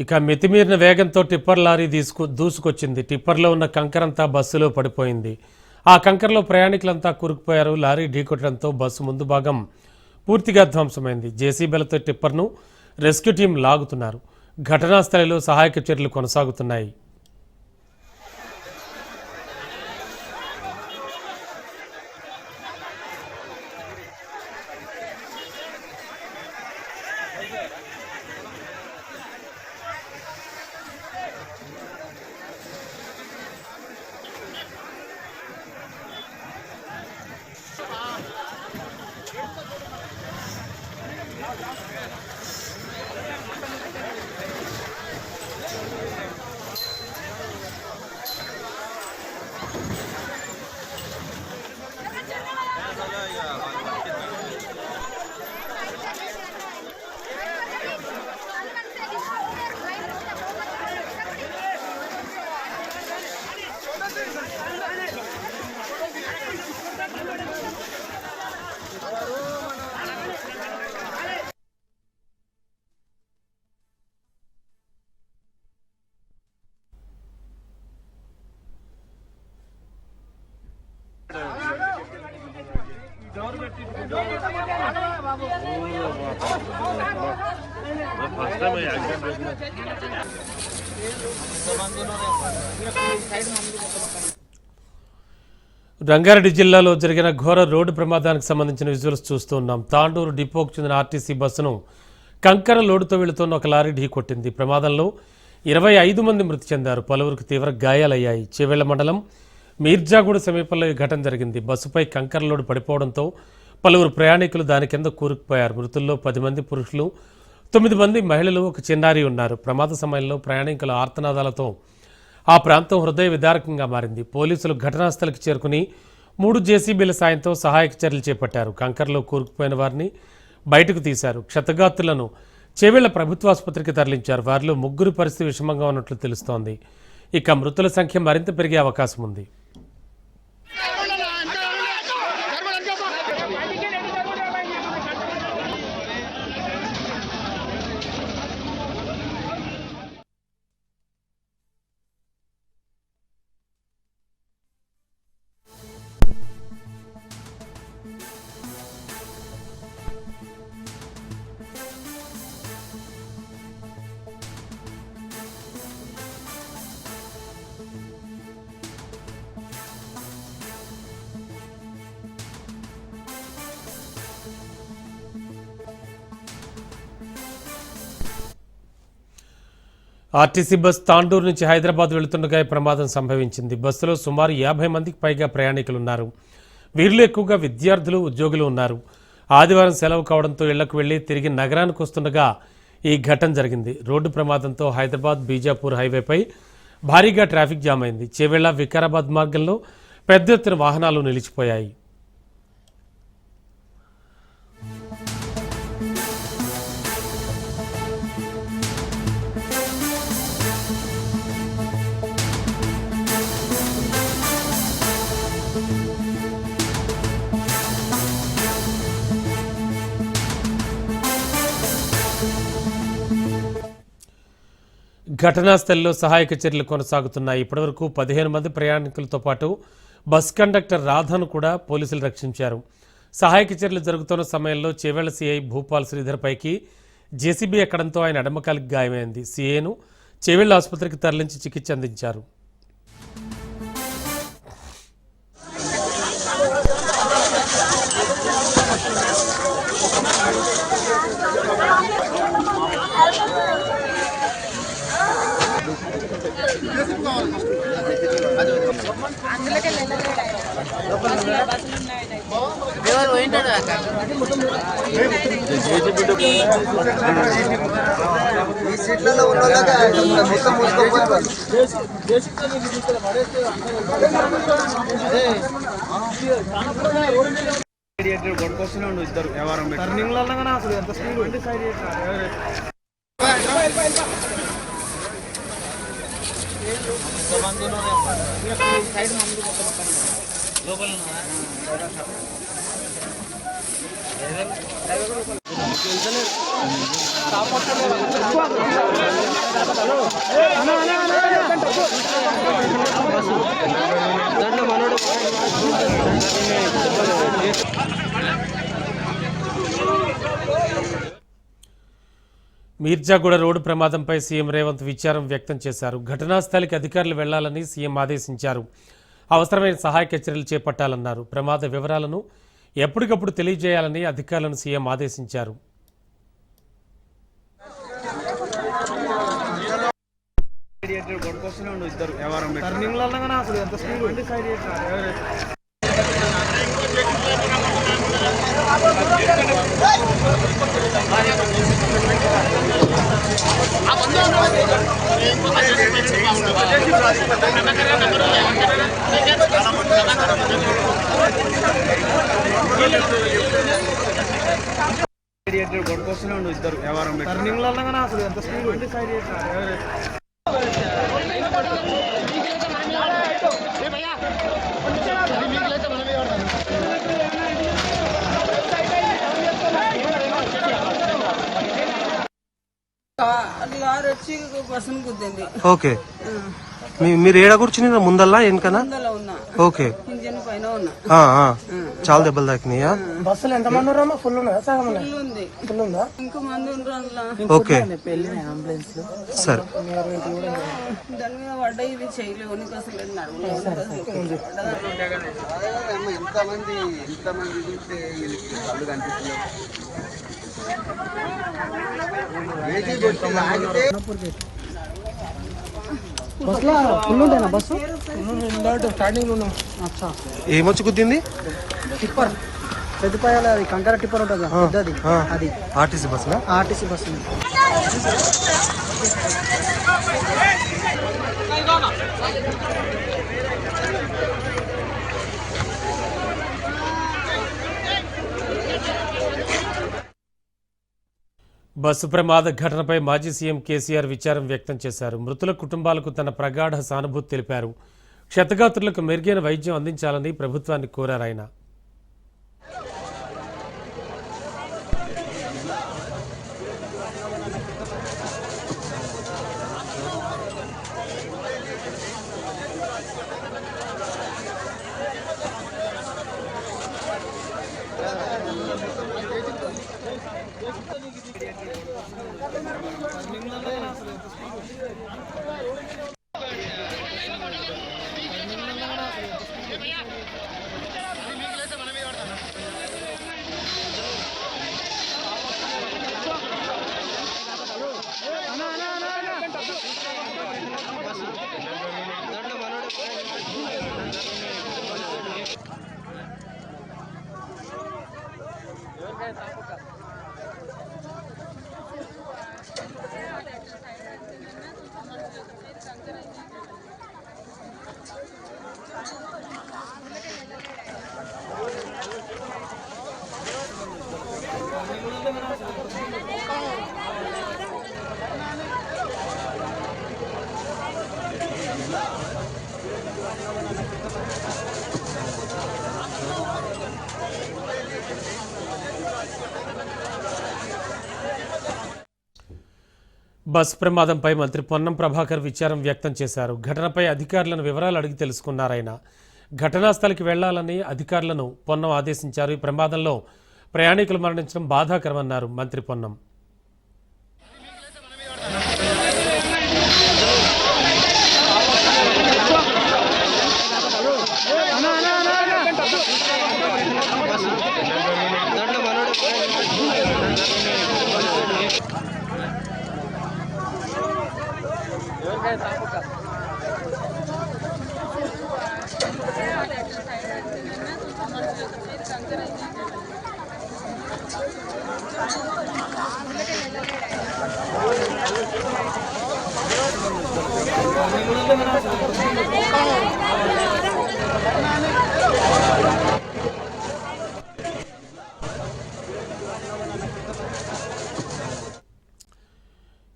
ఇక మితిమీరిన వేగంతో టిప్పర్ లారీ దూసుకొచ్చింది. టిప్పర్లో ఉన్న కంకరంతా బస్సులో పడిపోయింది. ఆ కంకరలో ప్రయాణికులంతా కూరుకుపోయారు. లారీ ఢీకొట్టడంతో బస్సు ముందు భాగం పూర్తిగా ధ్వంసమైంది. జేసీబీలతో టిప్పర్ను రెస్క్యూ టీం లాగుతున్నారు. ఘటనా స్థలిలో సహాయక చర్యలు కొనసాగుతున్నాయి. రంగారెడ్డి జిల్లాలో జరిగిన ఘోర రోడ్డు ప్రమాదానికి సంబంధించిన విజువల్స్ చూస్తూ ఉన్నాం. తాండూరు డిపోకు చెందిన ఆర్టీసీ బస్సును కంకర లోడుతో వెళుతున్న ఒక లారీ ఢీకొట్టింది. ప్రమాదంలో 25 మంది మృతి చెందారు. పలువురికి తీవ్ర గాయాలయ్యాయి. చేవెళ్ల మండలం మీర్జాగూడ సమీపంలో ఈ ఘటన జరిగింది. బస్సుపై కంకర లోడు పడిపోవడంతో పలువురు ప్రయాణికులు దాని కింద కూరుకుపోయారు. మృతుల్లో 10 మంది పురుషులు, 9 మంది మహిళలు, ఒక చిన్నారి ఉన్నారు. ప్రమాద సమయంలో ప్రయాణికుల ఆర్తనాదాలతో ఆ ప్రాంతం హృదయ విదారకంగా మారింది. పోలీసులు ఘటనా స్థలికి చేరుకుని 3 జేసీబీల సాయంతో సహాయక చర్యలు చేపట్టారు. కంకరలో కూరుకుపోయిన వారిని బయటకు తీశారు. క్షతగాత్రులను చేవెళ్ల ప్రభుత్వాసుపత్రికి తరలించారు. వారిలో 3 పరిస్థితి విషమంగా ఉన్నట్లు తెలుస్తోంది. ఇక మృతుల సంఖ్య మరింత పెరిగే అవకాశం ఉంది. ఆర్టీసీ బస్ తాండూరు నుంచి హైదరాబాద్ వెళుతుండగా ప్రమాదం సంభవించింది. బస్సులో సుమారు 50 మందికి పైగా ప్రయాణికులున్నారు. వీరిలో ఎక్కువగా విద్యార్థులు, ఉద్యోగులు ఉన్నారు. ఆదివారం సెలవు కావడంతో ఇళ్లకు వెళ్లి తిరిగి నగరానికి వస్తుండగా ఈ ఘటన జరిగింది. రోడ్డు ప్రమాదంతో హైదరాబాద్ బీజాపూర్ హైవేపై భారీగా ట్రాఫిక్ జామ్ అయింది. చేవెళ్ల వికారాబాద్ మార్గంలో పెద్ద ఎత్తున వాహనాలు నిలిచిపోయాయి. ఘటనా స్థలిలో సహాయక చర్యలు కొనసాగుతున్నాయి. ఇప్పటివరకు 15 మంది ప్రయాణికులతో పాటు బస్ కండక్టర్ రాధాను కూడా పోలీసులు రక్షించారు. సహాయక చర్యలు జరుగుతున్న సమయంలో చేవెళ్ల సీఐ భూపాల్ శ్రీధర్ పైకి జేసీబీ ఎక్కడంతో ఆయన ఎడమకాలికి గాయమైంది. సీఐను చేవెళ్ల ఆసుపత్రికి తరలించి చికిత్స అందించారు. లోపల మీర్జాగూడ రోడ్డు ప్రమాదంపై సీఎం రేవంత్ విచారం వ్యక్తం చేశారు. ఘటనా స్థలికి అధికారులు వెళ్లాలని సీఎం ఆదేశించారు. అవసరమైన సహాయక చర్యలు చేపట్టాలన్నారు. ప్రమాద వివరాలను ఎప్పటికప్పుడు తెలియజేయాలని అధికారులను సీఎం ఆదేశించారు. ఓకే, మీరు ఏడ కూర్చుని ముందల్లా వెనకనా? ఓకే, చాలా దెబ్బలు తాకినాయా? బస్సులు ఎంత మంది ఉన్నారమ్మా? ఫుల్ ఉన్నదా? సగం ఫుల్ ఉందా? ఓకే, సరే. దాని మీద పడ్డ ఇది చేయలేవు అసలు ఎంతమంది చూస్తే కళ్ళు కనిపిస్తుంది. ఏమొచ్చి గుద్దింది? టిప్పర్ పెద్దపాయాలి, అది కంకర టిప్పర్ ఉంటుంది అది. అది RTC bus. RTC bus. Bus ప్రమాద ఘటనపై మాజీ సీఎం కేసీఆర్ విచారం వ్యక్తం చేశారు. మృతుల కుటుంబాలకు తన ప్రగాఢ సానుభూతి తెలిపారు. క్షతగాత్రులకు మెరుగైన వైద్యం అందించాలని ప్రభుత్వాన్ని కోరారు ఆయన. బస్ ప్రమాదంపై మంత్రి పొన్నం ప్రభాకర్ విచారం వ్యక్తం చేశారు. ఘటనపై అధికారులను వివరాలు అడిగి తెలుసుకున్నారాయన. ఘటనా స్థలికి వెళ్లాలని అధికారులను పొన్నం ఆదేశించారు. ఈ ప్రమాదంలో ప్రయాణికులు మరణించడం బాధాకరమన్నారు మంత్రి పొన్నం.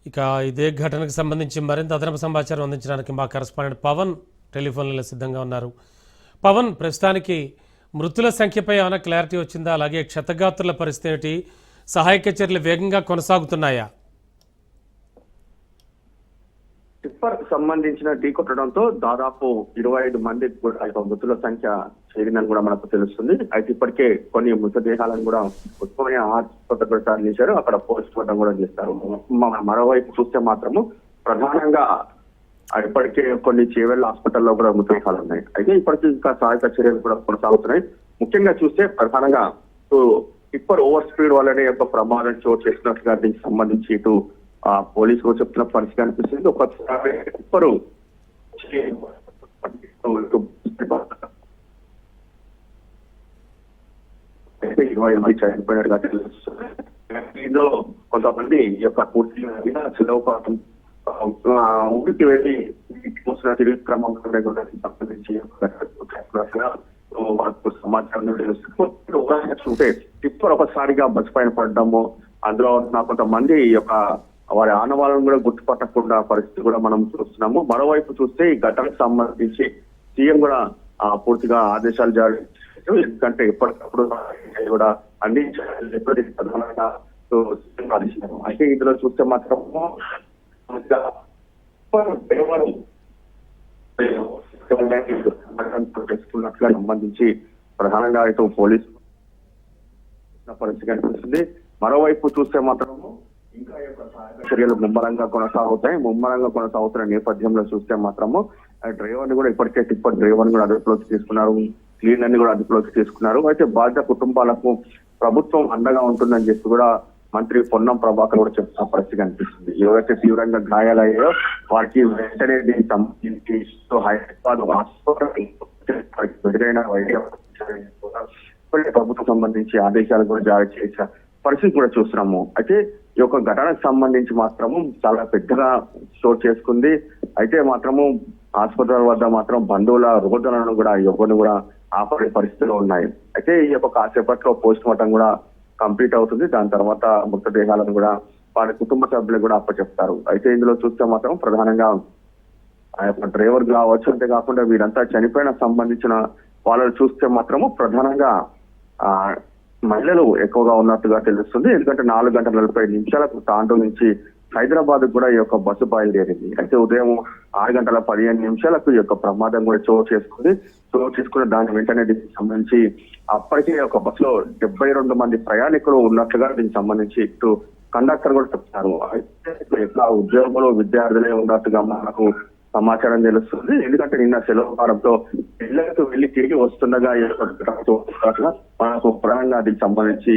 ఇక ఇదే ఘటనకు సంబంధించి మరింత అదనపు సమాచారం అందించడానికి మా కరెస్పాండెంట్ పవన్ టెలిఫోన్లో సిద్ధంగా ఉన్నారు. పవన్, ప్రస్తుతానికి మృతుల సంఖ్యపై ఏమైనా క్లారిటీ వచ్చిందా? అలాగే క్షతగాత్రుల పరిస్థితి ఏమిటి? సహాయక చర్యలు వేగంగా కొనసాగుతున్నాయా? టిప్పర్ సంబంధించిన ఢీ కొట్టడంతో దాదాపు 25 మంది కూడా మృతుల సంఖ్య చేరిందని కూడా మనకు తెలుస్తుంది. అయితే ఇప్పటికే కొన్ని మృతదేహాలను కూడా ఉస్మానియా ఆసుపత్రికి తరలించారు, అక్కడ పోస్ట్ మార్టం కూడా చేస్తారు. మరోవైపు చూస్తే మాత్రము ప్రధానంగా ఇప్పటికే కొన్ని చేవెళ్ల హాస్పిటల్లో కూడా మృతదేహాలు ఉన్నాయి. అయితే ఇప్పటికీ ఇంకా సహాయక చర్యలు కూడా కొనసాగుతున్నాయి. ముఖ్యంగా చూస్తే ప్రధానంగా టిప్పర్ ఓవర్ స్పీడ్ వల్లనే యొక్క ప్రమాదం చోటు చేసినట్లుగా దీనికి సంబంధించి ఇటు పోలీసులు చెప్తున్న పరిస్థితి అనిపిస్తుంది. ఒకసారి టిప్పరు 20 మంది చనిపోయినట్టుగా తెలుస్తుంది. ఇందులో కొంతమంది ఈ యొక్క పూర్తిగా శిలవపాతం ఊరికి వెళ్ళి తిరిగి క్రమంలో సంబంధించి వాళ్ళకు సమాచారం తెలుస్తుంది. చూస్తే టిప్పర్ ఒకసారిగా బస్ పైన పడడము, అందులో ఉన్న కొంతమంది ఈ యొక్క వారి ఆనవాళ్ళను కూడా గుర్తుపట్టకుండా పరిస్థితి కూడా మనం చూస్తున్నాము. మరోవైపు చూస్తే ఈ ఘటనకు సంబంధించి సీఎం కూడా పూర్తిగా ఆదేశాలు జారీ చేశారు. ఎందుకంటే ఎప్పటికప్పుడు కూడా అందించాలి ప్రధానంగా ఆదేశించారు. అయితే ఇందులో చూస్తే మాత్రము తెలుసుకున్నట్లుగా సంబంధించి ప్రధానంగా అయితే పోలీసు పరిస్థితి కనిపిస్తుంది. మరోవైపు చూస్తే మాత్రము ఇంకా చర్యలు ముమ్మరంగా కొనసాగుతున్న నేపథ్యంలో చూస్తే మాత్రము డ్రైవర్ ని కూడా ఇప్పటికే టిప్పర్ డ్రైవర్ ని కూడా అదుపులోకి తీసుకున్నారు, క్లీనర్ ని కూడా అదుపులోకి తీసుకున్నారు. అయితే బాధిత కుటుంబాలకు ప్రభుత్వం అండగా ఉంటుందని చెప్పి కూడా మంత్రి పొన్నం ప్రభాకర్ కూడా చెప్తున్న పరిస్థితి కనిపిస్తుంది. ఎవరైతే తీవ్రంగా గాయాలయ్యాయో వారికి వెంటనే దీనికి సంబంధించి హైదరాబాద్ ఎదురైన ప్రభుత్వం సంబంధించి ఆదేశాలు కూడా జారీ చేసిన పరిస్థితి కూడా చూస్తున్నాము. అయితే ఈ యొక్క ఘటనకు సంబంధించి మాత్రము చాలా పెద్దగా చోటు చేసుకుంది. అయితే మాత్రము ఆసుపత్రుల వద్ద మాత్రం బంధువుల రోదనను కూడా ఎవరిని కూడా ఆపడే పరిస్థితులు ఉన్నాయి. అయితే ఈ యొక్క కాసేపట్లో పోస్ట్ మార్టం కూడా కంప్లీట్ అవుతుంది. దాని తర్వాత మృతదేహాలను కూడా వారి కుటుంబ సభ్యులు కూడా అప్పచెప్తారు. అయితే ఇందులో చూస్తే మాత్రం ప్రధానంగా ఆ యొక్క డ్రైవర్ కావచ్చు, అంతేకాకుండా వీరంతా చనిపోయిన సంబంధించిన వాళ్ళని చూస్తే మాత్రము ప్రధానంగా మహిళలు ఎక్కువగా ఉన్నట్టుగా తెలుస్తుంది. ఎందుకంటే 4:40 తాండూరు నుంచి హైదరాబాద్ కూడా ఈ యొక్క బస్సు బయలుదేరింది. అయితే ఉదయం 6:15 ఈ యొక్క ప్రమాదం కూడా చోటు చేసుకుని దాని వెంటనే దీనికి సంబంధించి అప్పటికే ఒక బస్సులో 72 మంది ప్రయాణికులు ఉన్నట్లుగా దీనికి సంబంధించి ఇటు కండక్టర్ కూడా చెప్తారు. అయితే ఎట్లా ఉద్యోగులు విద్యార్థులే ఉన్నట్టుగా మనకు సమాచారం తెలుస్తుంది. ఎందుకంటే నిన్న సెలవు వారంతో ఇళ్లకు వెళ్లి తిరిగి వస్తుండగా మనకు ప్రధానంగా దీనికి సంబంధించి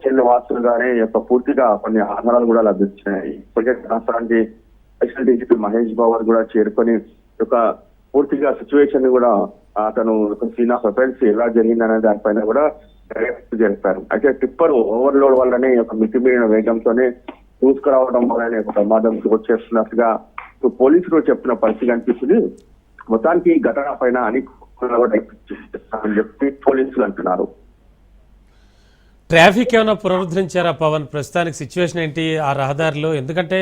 చెల్లి వాసులుగానే యొక్క పూర్తిగా కొన్ని ఆధారాలు కూడా లభించినాయి. ఇప్పటికే రాష్ట్రానికి స్పెషల్ డీజీపీ మహేష్ బాబు కూడా చేరుకొని ఒక పూర్తిగా సిచ్యువేషన్ ని కూడా అతను సీన్ ఆఫ్ అఫెన్స్ ఎలా జరిగిందనే దానిపైన కూడా జరిపారు. అయితే టిప్పర్ ఓవర్లోడ్ వల్లనే ఒక మితిమీరిన వేగంతోనే దూసుకురావడం వల్లనే ఒక ప్రమాదం వచ్చేస్తున్నట్టుగా పోలీసులు చెప్తున్న పరిస్థితి అనిపిస్తుంది. మొత్తానికి ఈ ఘటన పైన అని చెప్పి పోలీసులు అంటున్నారు. ట్రాఫిక్ ఏమైనా పునరుద్ధరించారా పవన్? ప్రస్తుతానికి సిచ్యువేషన్ ఏంటి ఆ రహదారిలో? ఎందుకంటే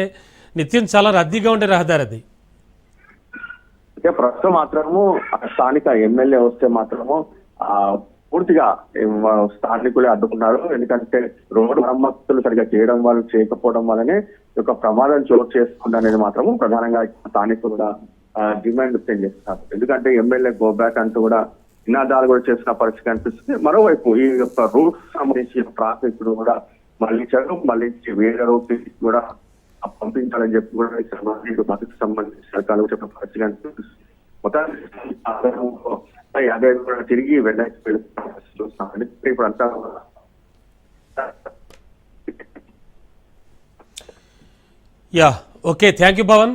నిత్యం చాలా రద్దీగా ఉండే రహదారి అది. అంటే ప్రస్తుతం మాత్రము స్థానిక ఎమ్మెల్యే వస్తే మాత్రము పూర్తిగా స్థానికులే అడ్డుకున్నారు. ఎందుకంటే రోడ్డు మరమ్మతులు సరిగా చేయకపోవడం వల్లనే ఒక ప్రమాదం చోటు చేస్తుంది అనేది మాత్రము ప్రధానంగా స్థానికులు కూడా డిమాండ్ వ్యక్తం చేస్తున్నారు. ఎందుకంటే ఎమ్మెల్యే గో బ్యాక్ అంటూ కూడా నినాదాలు కూడా చేసిన పరిస్థితి కనిపిస్తుంది. మరోవైపు ఈ యొక్క రూట్ సంబంధించి ట్రాఫిక్ కూడా మళ్ళీ వేరే రూట్ కూడా పంపించాలని చెప్పి కూడా బస్సుకు సంబంధించిన సర్కారు చెప్పిన పరిస్థితి కనిపిస్తుంది. మొత్తానికి అదే కూడా తిరిగి వెనక్కి వెళ్తున్నాం. ఇప్పుడు అంతా ఓకే, థ్యాంక్ యూ పవన్.